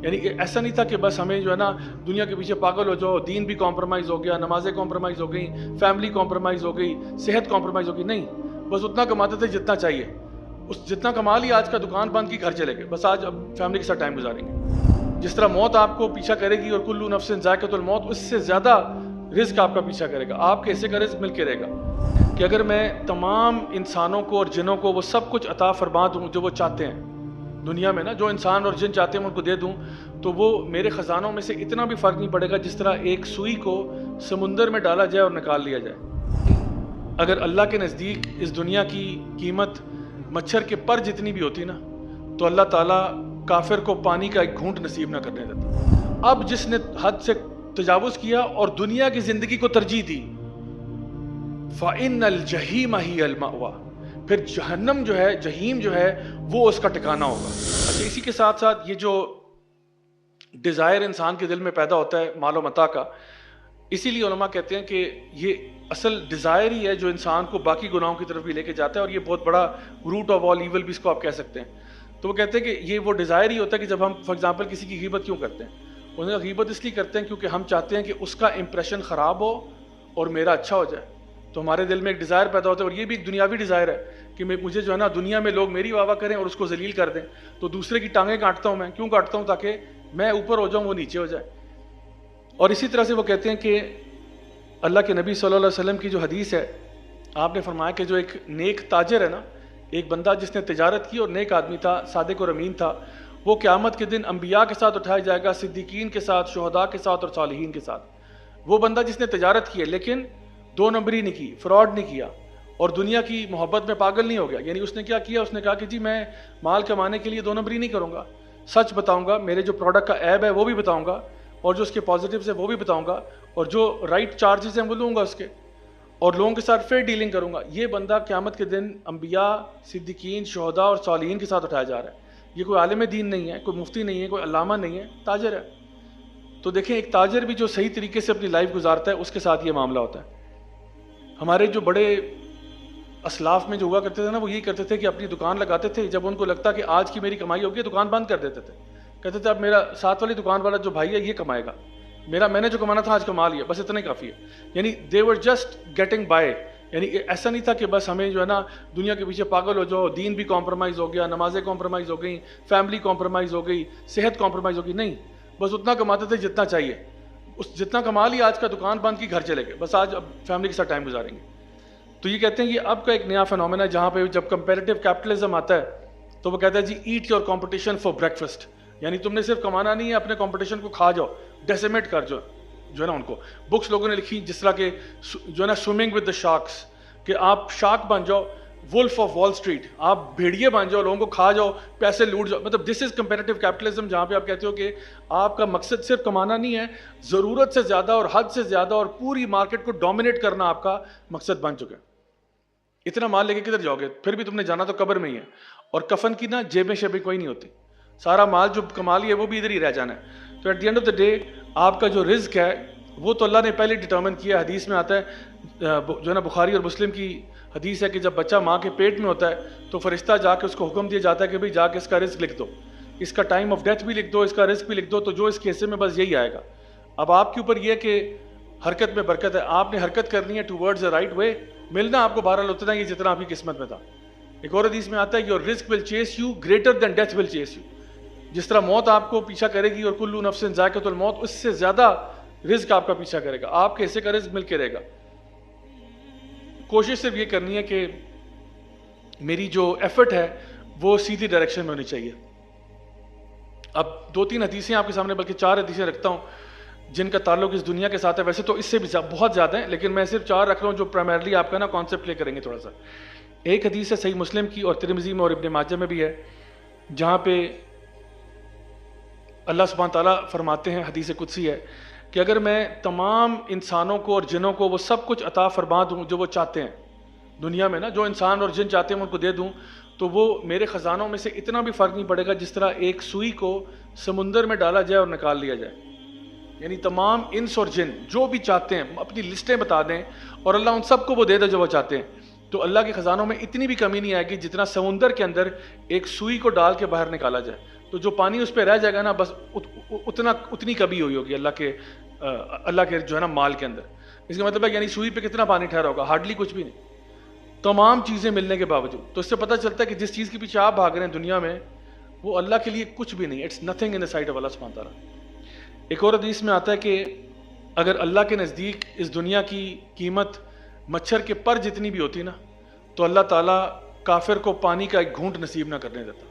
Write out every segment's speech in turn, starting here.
یعنی ایسا نہیں تھا کہ بس ہمیں جو ہے نا دنیا کے پیچھے پاگل ہو جاؤ، دین بھی کمپرومائز ہو گیا، نمازیں کمپرومائز ہو گئیں، فیملی کمپرومائز ہو گئی، صحت کمپرومائز ہو گئی. نہیں، بس اتنا کماتے تھے جتنا چاہیے. اس جتنا کما لیا، آج کا دکان بند کی، گھر چلے گئے، بس آج اب فیملی کے ساتھ ٹائم گزاریں گے. جس طرح موت آپ کو پیچھا کرے گی اور کلو نفس ذائقۃ الموت، اس سے زیادہ رزق آپ کا پیچھا کرے گا. آپ کے حصے کا رزق مل کے رہے گا کہ اگر میں تمام انسانوں کو اور جنوں کو وہ سب کچھ عطا فرما دوں جو وہ چاہتے ہیں دنیا میں نا، جو انسان اور جن چاہتے ہیں ان کو دے دوں، تو وہ میرے خزانوں میں سے اتنا بھی فرق نہیں پڑے گا جس طرح ایک سوئی کو سمندر میں ڈالا جائے اور نکال لیا جائے. اگر اللہ کے نزدیک اس دنیا کی قیمت مچھر کے پر جتنی بھی ہوتی نا، تو اللہ تعالیٰ کافر کو پانی کا ایک گھونٹ نصیب نہ کرنے دیتا. اب جس نے حد سے تجاوز کیا اور دنیا کی زندگی کو ترجیح دی، فَإِنَّ الْجَحِيمَ هِيَ الْمَأْوَىٰ، پھر جہنم جو ہے، جہیم جو ہے، وہ اس کا ٹھکانہ ہوگا. اچھا، اسی کے ساتھ ساتھ یہ جو ڈیزائر انسان کے دل میں پیدا ہوتا ہے مال و متاع کا، اسی لیے علماء کہتے ہیں کہ یہ اصل ڈیزائر ہی ہے جو انسان کو باقی گناہوں کی طرف بھی لے کے جاتا ہے، اور یہ بہت بڑا روٹ آف آل ایول بھی اس کو آپ کہہ سکتے ہیں. تو وہ کہتے ہیں کہ یہ وہ ڈیزائر ہی ہوتا ہے کہ جب ہم فار ایگزامپل کسی کی غیبت کیوں کرتے ہیں؟ انہیں غیبت اس لیے کرتے ہیں کیونکہ ہم چاہتے ہیں کہ اس کا امپریشن خراب ہو اور میرا اچھا ہو جائے. تو ہمارے دل میں ایک ڈیزائر پیدا ہوتا ہے، اور یہ بھی ایک دنیاوی ڈیزائر ہے کہ مجھے جو ہے نا دنیا میں لوگ میری واہ واہ کریں اور اس کو ذلیل کر دیں. تو دوسرے کی ٹانگیں کاٹتا ہوں. میں کیوں کاٹتا ہوں؟ تاکہ میں اوپر ہو جاؤں، وہ نیچے ہو جائے. اور اسی طرح سے وہ کہتے ہیں کہ اللہ کے نبی صلی اللہ علیہ وسلم کی جو حدیث ہے، آپ نے فرمایا کہ جو ایک نیک تاجر ہے نا، ایک بندہ جس نے تجارت کی اور نیک آدمی تھا، صادق اور امین تھا، وہ قیامت کے دن انبیاء کے ساتھ اٹھایا جائے گا، صدیقین کے ساتھ، شہداء کے ساتھ اور صالحین کے ساتھ. وہ بندہ جس نے تجارت کی ہے لیکن دو نمبری نہیں کی، فراڈ نہیں کیا، اور دنیا کی محبت میں پاگل نہیں ہو گیا. یعنی اس نے کیا کیا؟ اس نے کہا کہ جی میں مال کمانے کے لیے دو نمبری نہیں کروں گا، سچ بتاؤں گا، میرے جو پروڈکٹ کا عیب ہے وہ بھی بتاؤں گا، اور جو اس کے پازیٹیوز ہیں وہ بھی بتاؤں گا، اور جو رائٹ چارجز ہیں وہ لوں گا اس کے، اور لوگوں کے ساتھ فیئر ڈیلنگ کروں گا. یہ بندہ قیامت کے دن انبیاء، صدیقین، شہداء اور صالحین کے ساتھ اٹھایا جا رہا ہے. یہ کوئی عالم دین نہیں ہے، کوئی مفتی نہیں ہے، کوئی علامہ نہیں ہے، تاجر ہے. تو دیکھیں، ایک تاجر بھی جو صحیح طریقے سے اپنی لائف گزارتا ہے، اس کے ساتھ یہ معاملہ ہوتا ہے. ہمارے جو بڑے اسلاف میں جو ہوا کرتے تھے نا، وہ یہی کرتے تھے کہ اپنی دکان لگاتے تھے، جب ان کو لگتا کہ آج کی میری کمائی ہوگی دکان بند کر دیتے تھے. کہتے تھے اب میرا ساتھ والی دکان والا جو بھائی ہے یہ کمائے گا، میں نے جو کمانا تھا آج کما لیا، بس اتنا ہی کافی ہے. یعنی they were just getting by. یعنی ایسا نہیں تھا کہ بس ہمیں جو ہے نا دنیا کے پیچھے پاگل ہو جاؤ، دین بھی کمپرومائز ہو گیا، نمازیں کمپرومائز ہو گئیں، فیملی کمپرومائز ہو گئی، صحت کمپرومائز ہو گئی. نہیں، بس اتنا کماتے تھے جتنا چاہیے. اس جتنا کما لیا، آج کا دکان بند کی، گھر چلے گئے، بس آج اب فیملی کے ساتھ ٹائم گزاریں گے. تو یہ کہتے ہیں یہ اب کا ایک نیا فینومین ہے، جہاں پہ جب کمپیریٹیو کیپٹلزم آتا ہے تو وہ کہتا ہے جی eat your competition for breakfast. یعنی تم نے صرف کمانا نہیں ہے، اپنے کمپٹیشن کو کھا جاؤ، ڈیسیمیٹ کر جو ہے نا ان کو. بکس لوگوں نے لکھی جس طرح کہ جو ہے نا سوئمنگ ود دا شارکس، کہ آپ شارک بن جاؤ، وولف آف وال اسٹریٹ، آپ بھیڑیے بن جاؤ، لوگوں کو کھا جاؤ، پیسے لوٹ جاؤ. مطلب دس از کمپیریٹیو کیپٹلزم، جہاں پہ آپ کہتے ہو کہ آپ کا مقصد صرف کمانا نہیں ہے، ضرورت سے زیادہ اور حد سے زیادہ اور پوری مارکیٹ کو ڈومینیٹ کرنا آپ کا مقصد بن چکا ہے. اتنا مال لے کے کدھر جاؤ گے؟ پھر بھی تم نے جانا تو قبر میں ہی ہے، اور کفن کی نا جیبیں شیبیں کوئی نہیں ہوتی، سارا مال جو کما لیا وہ بھی ادھر ہی رہ جانا ہے. تو at the end of the day آپ کا جو رزق ہے وہ تو اللہ نے پہلے ڈٹرمن کیا. حدیث میں آتا ہے جو ہے نا، بخاری اور مسلم کی حدیث ہے کہ جب بچہ ماں کے پیٹ میں ہوتا ہے تو فرشتہ جا کے اس کو حکم دیا جاتا ہے کہ بھئی جا کے اس کا رزق لکھ دو، اس کا ٹائم آف ڈیتھ بھی لکھ دو، اس کا رزق بھی لکھ دو، تو جو اس کے حصے میں بس یہی آئے گا. اب آپ کے اوپر یہ کہ حرکت میں برکت ہے، آپ نے حرکت کرنی ہے ٹوورڈز دا رائٹ وے، ملنا آپ کو بہرحال اتنا ہی جتنا آپ کی قسمت میں تھا. ایک اور حدیث میں آتا ہے یور رزق will chase you greater than death will chase you. جس طرح موت آپ کو پیچھا کرے گی اور کلو نفس ذائقۃ الموت، اس سے زیادہ رزق آپ کا پیچھا کرے گا، آپ کے حصے کا رزق مل کے رہے گا. کوشش صرف یہ کرنی ہے کہ میری جو ایفرٹ ہے وہ سیدھی ڈائریکشن میں ہونی چاہیے. اب 2-3 حدیثیں آپ کے سامنے، بلکہ 4 حدیثیں رکھتا ہوں جن کا تعلق اس دنیا کے ساتھ ہے. ویسے تو اس سے بھی بہت زیادہ ہیں، لیکن میں صرف 4 رکھ رہا ہوں جو پرائمرلی آپ کا نا کانسیپٹ لے کریں گے تھوڑا سا. ایک حدیث ہے صحیح مسلم کی اور ترمذی میں اور ابن ماجہ میں بھی ہے، جہاں پہ اللہ سبحانہ تعالیٰ فرماتے ہیں، حدیث قدسی ہے، کہ اگر میں تمام انسانوں کو اور جنوں کو وہ سب کچھ عطا فرما دوں جو وہ چاہتے ہیں دنیا میں نا، جو انسان اور جن چاہتے ہیں ان کو دے دوں، تو وہ میرے خزانوں میں سے اتنا بھی فرق نہیں پڑے گا جس طرح ایک سوئی کو سمندر میں ڈالا جائے اور نکال لیا جائے. یعنی تمام انس اور جن جو بھی چاہتے ہیں اپنی لسٹیں بتا دیں اور اللہ ان سب کو وہ دے دے جو وہ چاہتے ہیں، تو اللہ کے خزانوں میں اتنی بھی کمی نہیں آئے گی جتنا سمندر کے اندر ایک سوئی کو ڈال کے باہر نکالا جائے. تو جو پانی اس پہ رہ جائے گا نا بس اتنی کبھی ہوئی ہوگی اللہ کے جو ہے نا مال کے اندر. اس کا مطلب ہے یعنی سوئی پہ کتنا پانی ٹھہرا ہوگا؟ ہارڈلی کچھ بھی نہیں. تمام چیزیں ملنے کے باوجود. تو اس سے پتہ چلتا ہے کہ جس چیز کے پیچھے آپ بھاگ رہے ہیں دنیا میں وہ اللہ کے لیے کچھ بھی نہیں. It's nothing in the sight of Allah سبحانہ تعالیٰ. ایک اور حدیث میں آتا ہے کہ اگر اللہ کے نزدیک اس دنیا کی قیمت مچھر کے پر جتنی بھی ہوتی نا تو اللہ تعالیٰ کافر کو پانی کا ایک گھونٹ نصیب نہ کرنے دیتا.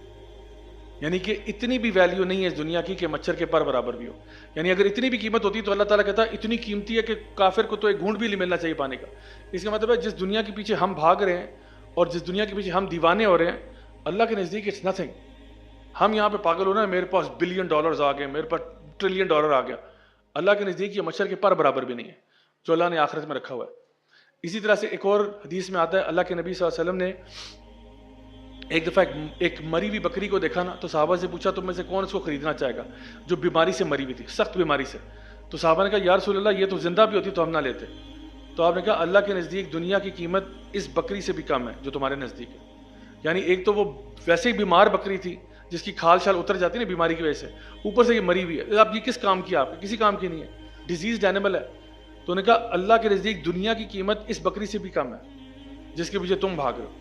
یعنی کہ اتنی بھی ویلیو نہیں ہے اس دنیا کی کہ مچھر کے پر برابر بھی ہو. یعنی اگر اتنی بھی قیمت ہوتی تو اللہ تعالیٰ کہتا ہے اتنی قیمتی ہے کہ کافر کو تو ایک گھونٹ بھی ملنا چاہیے پانی کا. اس کا مطلب ہے جس دنیا کے پیچھے ہم بھاگ رہے ہیں اور جس دنیا کے پیچھے ہم دیوانے ہو رہے ہیں اللہ کے نزدیک اٹس نتھنگ. ہم یہاں پہ پاگل ہو رہے ہیں میرے پاس $1 بلین آ گئے, میرے پاس $1 ٹریلین آ گیا. اللہ کے نزدیک یہ مچھر کے پر برابر بھی نہیں ہے جو اللہ نے آخرت میں رکھا ہوا ہے. اسی طرح سے ایک اور حدیث میں آتا ہے اللہ کے نبی صلی اللہ علیہ وسلم نے ایک دفعہ ایک مری ہوئی بکری کو دیکھا نا تو صحابہ سے پوچھا تم میں سے کون اس کو خریدنا چاہے گا جو بیماری سے مری ہوئی تھی, سخت بیماری سے. تو صحابہ نے کہا یا رسول اللہ یہ تو زندہ بھی ہوتی تو ہم نہ لیتے. تو آپ نے کہا اللہ کے نزدیک دنیا کی قیمت اس بکری سے بھی کم ہے جو تمہارے نزدیک ہے. یعنی ایک تو وہ ویسے ہی بیمار بکری تھی جس کی کھال شال اتر جاتی نا بیماری کی وجہ سے, اوپر سے یہ مری ہوئی ہے. اب یہ کس کام کی؟ آپ کسی کام کی نہیں ہے, ڈیزیزڈ اینیمل ہے. تو انہوں نے کہا اللہ کے نزدیک دنیا کی قیمت اس بکری سے بھی کم ہے جس کے پیچھے تم بھاگ رہے ہو.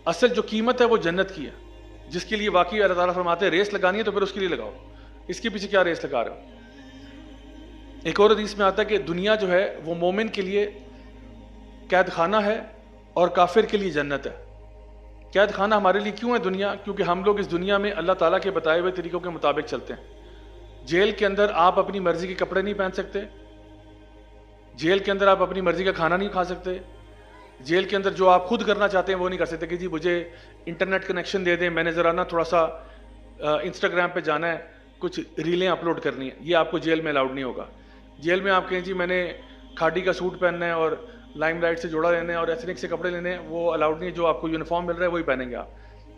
اصل جو قیمت ہے وہ جنت کی ہے جس کے لیے واقعی اللہ تعالیٰ فرماتے ہیں ریس لگانی ہے تو پھر اس کے لیے لگاؤ, اس کے پیچھے کیا ریس لگا رہے ہو. ایک اور حدیث میں آتا ہے کہ دنیا جو ہے وہ مومن کے لیے قید خانہ ہے اور کافر کے لیے جنت ہے. قید خانہ ہمارے لیے کیوں ہے دنیا؟ کیونکہ ہم لوگ اس دنیا میں اللہ تعالیٰ کے بتائے ہوئے طریقوں کے مطابق چلتے ہیں. جیل کے اندر آپ اپنی مرضی کے کپڑے نہیں پہن سکتے, جیل کے اندر آپ اپنی مرضی کا کھانا نہیں کھا سکتے, جیل کے اندر جو آپ خود کرنا چاہتے ہیں وہ نہیں کر سکتے کہ جی مجھے انٹرنیٹ کنیکشن دے دیں, میں نے ذرا نا تھوڑا سا انسٹاگرام پہ جانا ہے, کچھ ریلیں اپلوڈ کرنی ہے, یہ آپ کو جیل میں الاؤڈ نہیں ہوگا. جیل میں آپ کہیں جی میں نے کھاڑی کا سوٹ پہننا ہے اور لائم لائٹ سے جوڑا لینا ہے اور ایتھنک سے کپڑے لینے ہیں, وہ الاؤڈ نہیں ہے. جو آپ کو یونیفارم مل رہا ہے وہی پہنیں گے آپ,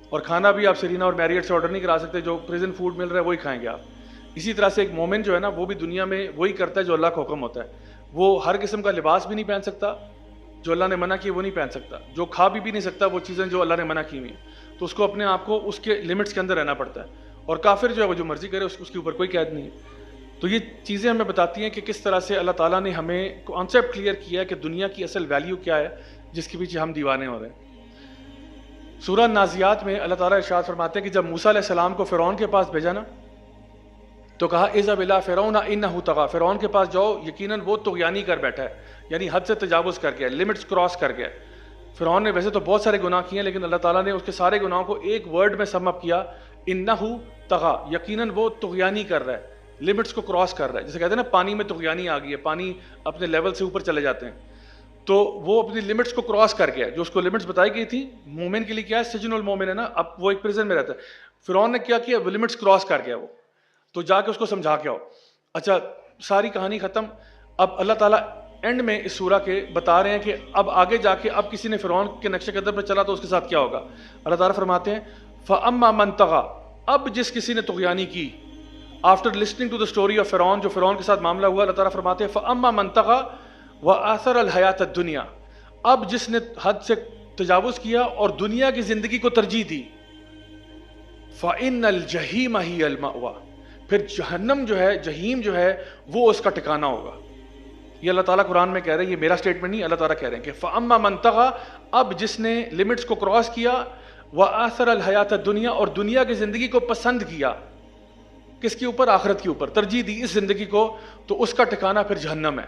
اور کھانا بھی آپ سرینا اور میریٹ سے آرڈر نہیں کرا سکتے, جو پریزن فوڈ مل رہا ہے وہی کھائیں گے آپ. اسی طرح سے ایک مومن جو ہے نا وہ بھی دنیا میں وہی کرتا ہے جو اللہ کا حکم ہوتا ہے. وہ ہر قسم کا لباس بھی نہیں پہن سکتا جو اللہ نے منع کی وہ نہیں پہن سکتا, جو کھا بھی نہیں سکتا وہ چیزیں جو اللہ نے منع کی ہوئی ہیں. تو اس کو اپنے آپ کو اس کے لمٹس کے اندر رہنا پڑتا ہے. اور کافر جو ہے وہ جو مرضی کرے اس کے اوپر کوئی قید نہیں ہے. تو یہ چیزیں ہمیں بتاتی ہیں کہ کس طرح سے اللہ تعالیٰ نے ہمیں کانسیپٹ کلیئر کیا ہے کہ دنیا کی اصل ویلیو کیا ہے جس کے پیچھے ہم دیوانے ہو رہے ہیں. سورہ نازیات میں اللہ تعالیٰ ارشاد فرماتے ہیں کہ جب موسیٰ علیہ السلام کو فرعون کے پاس بھیجا نا تو کہا اذهب الى فرعون انه طغى, فرعون کے پاس جاؤ یقیناً وہ طغیانی کر بیٹھا ہے, یعنی حد سے تجاوز کر گیا, لمٹس کراس کر گیا. فرعون نے ویسے تو بہت سارے گناہ کیے ہیں لیکن اللہ تعالیٰ نے اس کے سارے گناہوں کو ایک ورڈ میں سم اپ کیا, انه طغى, یقیناً وہ طغیانی کر رہا ہے, لمٹس کو کراس کر رہا ہے. جیسے کہتے ہیں نا پانی میں طغیانی آ گئی ہے, پانی اپنے لیول سے اوپر چلے جاتے ہیں, تو وہ اپنی لمٹس کو کراس کر گیا. جو اس کو لمٹس بتائی گئی تھی مومن کے لیے کیا ہے, سجن المومن ہے نا, اب وہ ایک پرزن میں رہتا ہے. فرعون نے کیا کیا, وہ لمٹس کراس کر گیا, وہ تو جا کے اس کو سمجھا کے آؤ. اچھا ساری کہانی ختم. اب اللہ تعالیٰ اینڈ میں اس سورہ کے بتا رہے ہیں کہ اب آگے جا کے اب کسی نے فرعون کے نقش قدم پہ چلا تو اس کے ساتھ کیا ہوگا. اللہ تعالیٰ فرماتے ہیں فَأَمَّا مَنْ طَغَى, اب جس کسی نے طغیانی کی after listening to the story of فرعون, جو فرعون کے ساتھ معاملہ ہوا, اللہ تعالیٰ فرماتے ہیں فَأَمَّا مَنْ طَغَى وَآثَرَ الْحَيَاةَ الدُّنْيَا, اب جس نے حد سے تجاوز کیا اور دنیا کی زندگی کو ترجیح دی, فَإِنَّ الْجَحِيمَ هِيَ الْمَأْوَى, پھر جہنم جو ہے, جہیم جو ہے وہ اس کا ٹھکانہ ہوگا. یہ اللہ تعالیٰ قرآن میں کہہ رہے ہیں, یہ میرا سٹیٹمنٹ نہیں, اللہ تعالیٰ کہہ رہے ہیں کہ فَأَمَّا مَنْ طَغَى, اب جس نے لمٹس کو کراس کیا, وَآثَرَ الْحَيَاةَ الدُّنْيَا, اور دنیا کی زندگی کو پسند کیا, کس کے اوپر, آخرت کے اوپر ترجیح دی اس زندگی کو, تو اس کا ٹھکانہ پھر جہنم ہے.